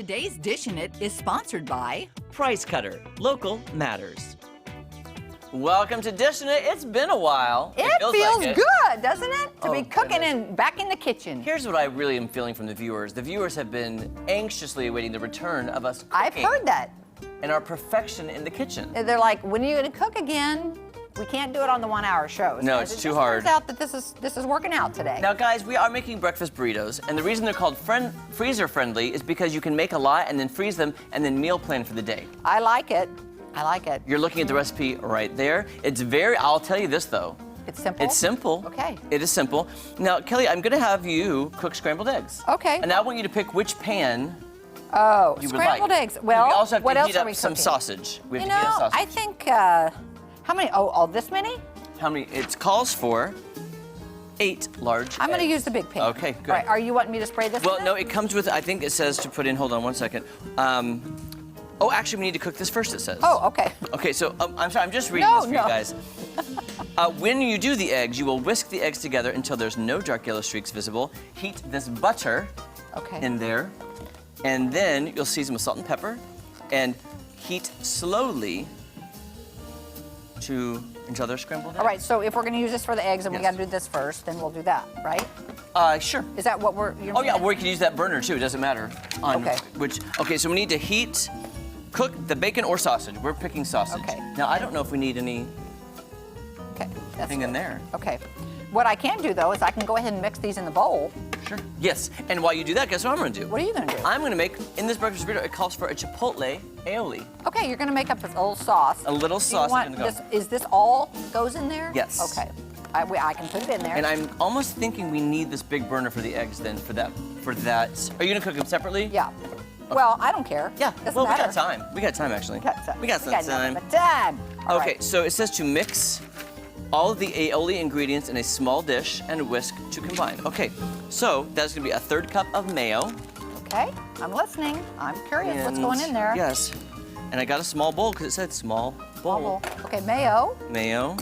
Today's Dishin' It is sponsored by Price Cutter. Local matters. Welcome to Dishin' It. It's been a while. It feels like good, doesn't it? To be Oh, cooking goodness. and back in the kitchen. Here's what I really am feeling from the viewers. The viewers have been anxiously awaiting the return of us cooking. I've heard that. And our perfection in the kitchen. They're like, when are you going to cook again? We can't do it on the 1 hour shows. No, it's too hard. It turns out that this is working out today. Now, guys, we are making breakfast burritos, and the reason they're called freezer friendly is because you can make a lot and then freeze them and then meal plan for the day. I like it. I like it. You're looking at the recipe right there. I'll tell you this though. It's simple? It's simple. Okay. It is simple. Now, Kelly, I'm gonna have you cook scrambled eggs. Okay. And I want you to pick which pan Oh, you would like. scrambled eggs. Well, we also have what to else heat are up we some cooking? sausage. We have You to heat up know, sausage. I think, how many? Oh, this many? How many? It calls for 8 large I'm going to eggs. use the big pan. Okay, good. All right, are you wanting me to spray this? Well, in no, it? it comes with, I think it says to put in, hold on one second. Oh, actually, we need to cook this first, it says. Oh, okay. Okay, so I'm sorry, I'm just reading this for you guys. When you do the eggs, you will whisk the eggs together until there's no dark yellow streaks visible. Heat this butter in there, and then you'll season with salt and pepper, and heat slowly until they're scrambled eggs. All right, so if we're going to use this for the eggs and we Yes. got to do this first, then we'll do that, right? Sure. Is that what you're Oh yeah, or we can use that burner too, it doesn't matter. Okay. Okay, so we need to cook the bacon or sausage. We're picking sausage. Okay. Now, I don't know if we need anything Okay, that's in good. there. Okay. What I can do, though, is I can go ahead and mix these in the bowl. Sure. Yes, and while you do that, guess what I'm gonna do? What are you going to do? I'm gonna make, in this breakfast burrito, it calls for a chipotle aioli. Okay, you're going to make up a little sauce. A little Do you sauce is want gonna go. Is this all goes in there? Yes. Okay. I can put it in there. And I'm almost thinking we need this big burner for the eggs then, for that. Are you gonna cook them separately? Yeah. Well, I don't care. Yeah, Doesn't well, matter. we got time. We got time, actually. We got time. We got some time. nothing but time. All Okay, right. so it says to mix all of the aioli ingredients in a small dish and whisk to combine. Okay, so that's gonna be a 1/3 cup of mayo. Okay, I'm listening. I'm curious what's And- going in there. Yes, and I got a small bowl because it said small bowl. Bubble. Okay, mayo. Mayo.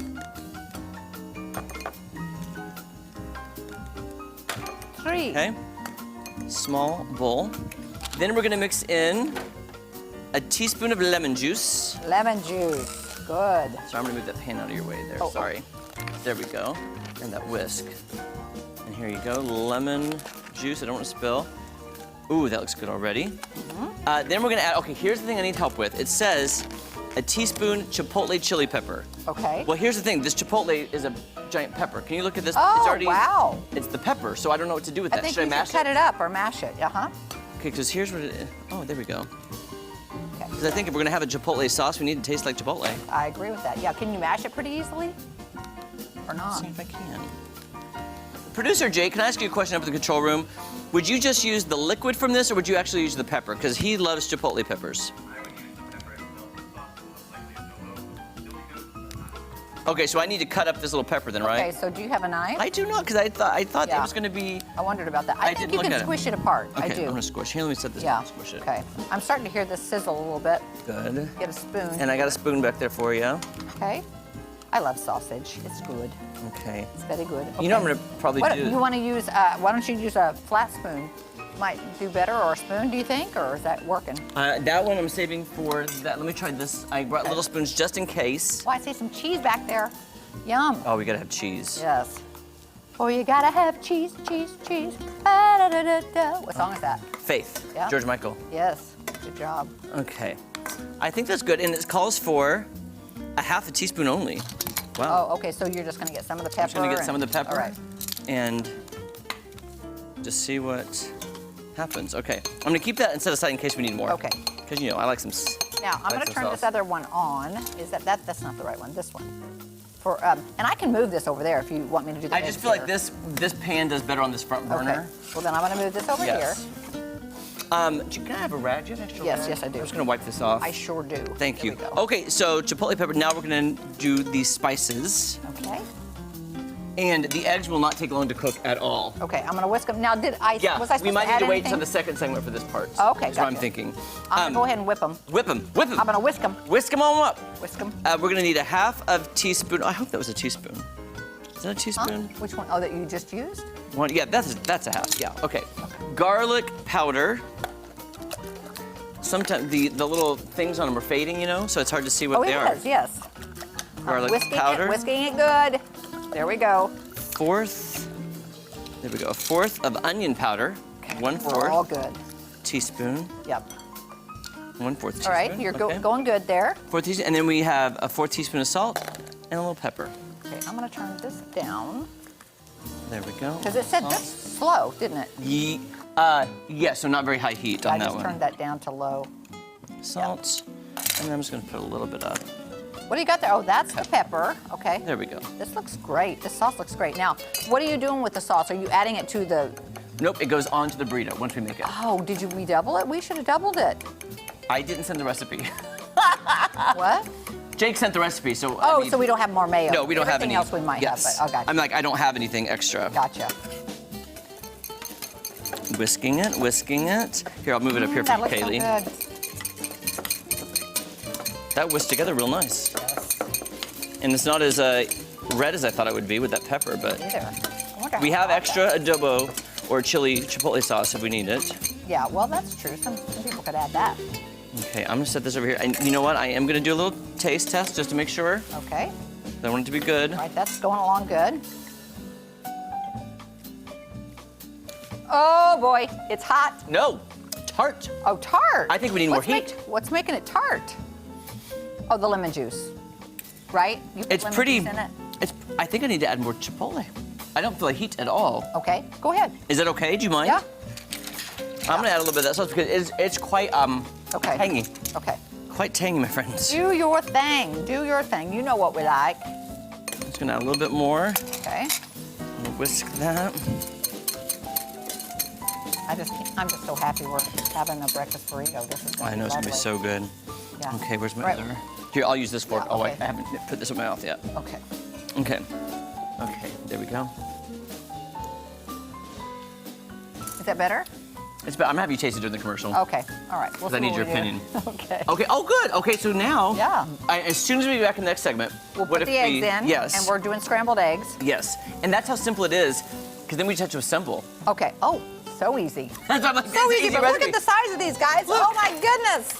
3. Okay, small bowl. Then we're gonna mix in a teaspoon of lemon juice. Lemon juice. Good. So I'm gonna move that pan out of your way there, Oh. sorry. There we go, and that whisk. And here you go, lemon juice, I don't wanna spill. Ooh, that looks good already. Then we're gonna add, okay, here's the thing I need help with. It says a teaspoon chipotle chili pepper. Okay. Well, here's the thing, this chipotle is a giant pepper. Can you look at this? Oh, It's already, wow. It's the pepper, so I don't know what to do with I that. think Should I you mash should cut it? it up or mash it. Uh-huh. Okay, because here's what it is. Oh, there we go. Okay. Because I think if we're gonna have a chipotle sauce, we need to taste like chipotle. I agree with that. Yeah, can you mash it pretty easily? Or not? See if I can. Producer Jake, can I ask you a question up in the control room? Would you just use the liquid from this, or would you actually use the pepper? Because he loves chipotle peppers. Okay, so I need to cut up this little pepper then, right? Okay, so do you have a knife? I do not, because I thought Yeah. there was gonna be. I wondered about that. I I think didn't you look can at it. squish it apart. Okay, I do. I'm gonna squish. Here, let me set this Yeah. down. Squish it. Okay. I'm starting to hear this sizzle a little bit. Good. Get a spoon. And I got a spoon back there for you. Okay. I love sausage. It's good. Okay. It's very good. You know Okay. I'm gonna probably What, do. you want to use? Why don't you use a flat spoon? Might do better, or a spoon? Do you think, or is that working? That one I'm saving for that. Let me try this. I brought little spoons just in case. Oh, I see some cheese back there. Yum. Oh, we gotta have cheese. Yes. Oh, you gotta have cheese, cheese, cheese. Da-da-da-da-da. What song is that? Faith. Yeah. George Michael. Yes. Good job. Okay. I think that's good, and it calls for a 1/2 teaspoon only. Wow. Oh, okay. So you're just gonna get some of the pepper. I'm just gonna get some of the pepper. All right. And just see what happens. Okay. I'm gonna keep that and set aside in case we need more. Okay. Because you know I like some. Now I'm gonna some turn this sauce. other one on. Is that's not the right one? This one. And I can move this over there if you want me to do the I just eggs feel like here. this pan does better on this front burner. Okay. Well, then I'm gonna move this over Yes. here. Can I have a rag? Do you have an extra Yes, rag? yes, I do. I'm just gonna wipe this off. I sure do. Thank There you. we go. Okay, so chipotle pepper. Now we're gonna do the spices. Okay. And the eggs will not take long to cook at all. Okay. I'm gonna whisk them. Now, was I supposed we might to add need to wait anything? until the second segment for this part. Oh, okay, That's what I'm gotcha. thinking. I'm gonna go ahead and whip them. Whip them, whip them. I'm gonna whisk them. Whisk them all up. Whisk them. We're gonna need a 1/2 teaspoon. I hope that was a teaspoon. Is that a teaspoon? Which one? Oh, that you just used? One, yeah, that's a 1/2. Yeah, okay. Garlic powder. sometimes the little things on them are fading, you know, so it's hard to see what they are. Oh, it is, yes. Garlic Whisking powder. Whisking it good. There we go. There we go. A fourth of onion powder. Okay. 1/4. We're all good. Teaspoon. Yep. 1/4 teaspoon. All right, you're going good there. 4 teaspoon, and then we have a 4 teaspoon of salt and a little pepper. Okay, I'm gonna turn this down. There we go. Because it said this slow, didn't it? Yeah, so not very high heat on that I just one. turned that down to low. Salt, and then I'm just gonna put a little bit up. What do you got there? Oh, that's the pepper. Okay. There we go. This looks great. This sauce looks great. Now, what are you doing with the sauce? Are you adding it to the... Nope, it goes on to the burrito once we make it. Oh, did we double it? We should have doubled it. I didn't send the recipe. What? Jake sent the recipe, so Oh, so we don't have more mayo. No, we don't have any. Everything else we might yes. have, but oh, gotcha. I'm like, I don't have anything extra. Gotcha. Whisking it, whisking it. Here, I'll move it up here for That you, looks Kaylee. so good. That whisked together real nice. Yes. And it's not as red as I thought it would be with that pepper, but Either. I wonder we how have hot extra adobo or chili chipotle sauce if we need it. Yeah, well, that's true. Some people could add that. Okay, I'm gonna set this over here. And you know what? I am gonna do a little taste test just to make sure. Okay. I want it to be good. All right, that's going along good. Oh boy, it's hot. No, tart. Oh, tart. I think we need more heat. What's making it tart? Oh, the lemon juice, right? You put It's lemon pretty. juice in it? I think I need to add more chipotle. I don't feel like heat at all. Okay, go ahead. Is that okay? Do you mind? Yeah. I'm gonna add a little bit of that sauce because it's quite Okay. tangy. Okay. Quite tangy, my friends. Do your thing. Do your thing. You know what we like. I'm just gonna add a little bit more. Okay. Whisk that. I'm just so happy we're having a breakfast burrito. This is I know it's gonna be so good. Yeah. Okay, where's my Right. other? Here, I'll use this fork. Yeah, Oh, okay. I haven't put this in my mouth yet. Okay. Okay. Okay, there we go. Is that better? It's better. I'm gonna have you taste it during the commercial. Okay. All right. We'll Because I see need what your we do. opinion. Okay. Okay. Oh, good. Okay, so now. Yeah. As soon as we get back in the next segment. We'll what put if the eggs in. Yes. And we're doing scrambled eggs. Yes. And that's how simple it is. Because then we just have to assemble. Okay. Oh, so easy. That's what I'm like, So it's an easy, but look recipe. at the size of these guys. Look. Oh my goodness.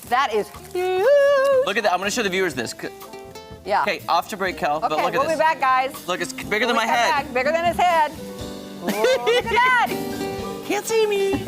That is huge. Look at that. I'm gonna show the viewers this. Yeah. Okay, off to break, Kel. But Okay, look at we'll this. be back, guys. Look, it's bigger When than we my come head. back, bigger than his head. Whoa, look at that. Can't see me.